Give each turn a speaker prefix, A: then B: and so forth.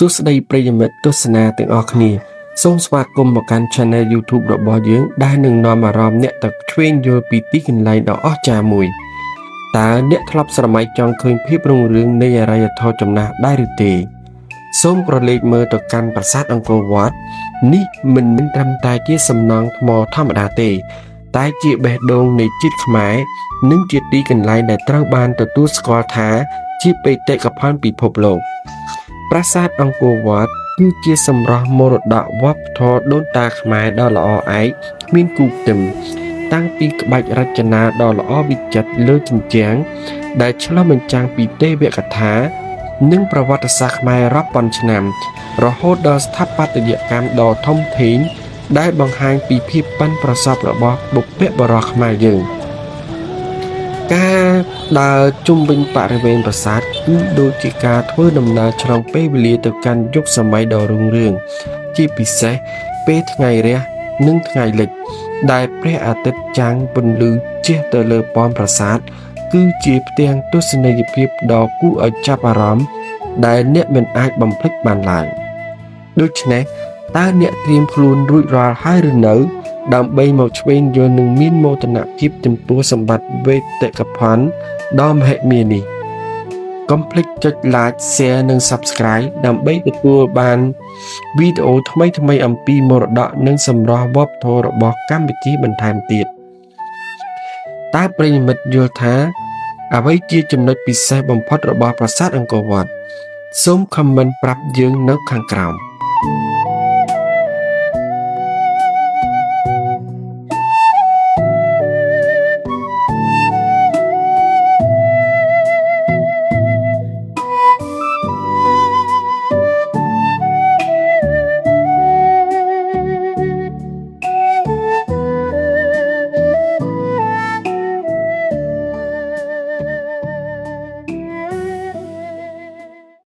A: សួស្តីប្រិយមិត្តទស្សនាទាំងអស់គ្នាសូមស្វាគមន៍មកកាន់ Channel YouTube របស់យើងដែលនឹងនាំអារម្មណ៍អ្នកទៅឆ្វេងយល់ពីទីកន្លែងដ៏អស្ចារ្យមួយតើអ្នកធ្លាប់ស្រមៃចង់ឃើញភាពរុងរឿងនៃអរិយធម៌ចំណាស់ដែរឬទេសូមក្រឡេកមើលទៅកាន់ប្រាសាទអង្គរវត្តនេះមិនមែនត្រឹមតែជាសំណង់ថ្មធម្មតាទេតែជាបេះដូងនៃជាតិខ្មែរនិងជាទីកន្លែងដែលត្រូវបានទទួលស្គាល់ថាជាបេតិកភណ្ឌពិភពលោកប្រាសាទអង្គរវត្តគឺជាសម្រស់មរតកវប្បធម៌ដូនតាខ្មែរដ៏ល្អឯកគ្មានគូផ្ទឹមតាំងពីក្បាច់រចនាដ៏ល្អវិចិត្រលើជញ្ជាំងដែលឆ្លុះបញ្ចាំងពីទេវកថានិងប្រវត្តិសាស្ត្រខ្មែររាប់ពាន់ឆ្នាំរហូតដល់ស្ថាបត្យកម្មដ៏ធំធេងដែលបង្ហាញពីភាពប៉ិនប្រសប់របស់បុព្វបុរសខ្មែរយើងការដើរជុំវិញបរិវេណប្រាសាទគឺដូចជាការធ្វើដំណើរឆ្លងពេលវេលាទៅកាន់យុគសម័យដ៏រុងរឿងជាពិសេសពេលថ្ងៃរះនិងថ្ងៃលិចដែលព្រះអាទិត្យចាំងពន្លឺជះទៅលើប៉មប្រាសាទគឺជាផ្ទាំងទស្សនីយភាពដ៏គួរឲ្យចាប់អារម្មណ៍ដែលអ្នកមិនអាចបំភ្លេចបានឡើយដូច្នេះតើអ្នកត្រៀមខ្លួនរួចរាល់ហើយឬនៅដើម្បីមកឆ្វេងយល់និងមានមោទនភាពចំពោះសម្បត្តិបេតិកភណ្ឌដ៏មហិមានេះកុំភ្លេចចុច Like Share និង Subscribe ដើម្បីទទួលបានវីដេអូថ្មីៗអំពីមរតកនិងសម្រស់វប្បធម៌របស់កម្ពុជាបន្ថែមទៀតតើប្រិយមិត្តយល់ថាអ្វីជាចំណុចពិសេសបំផុតរបស់ប្រាសាទអង្គរវត្តសូម Comment ប្រាប់យើងនៅខាងក្រោម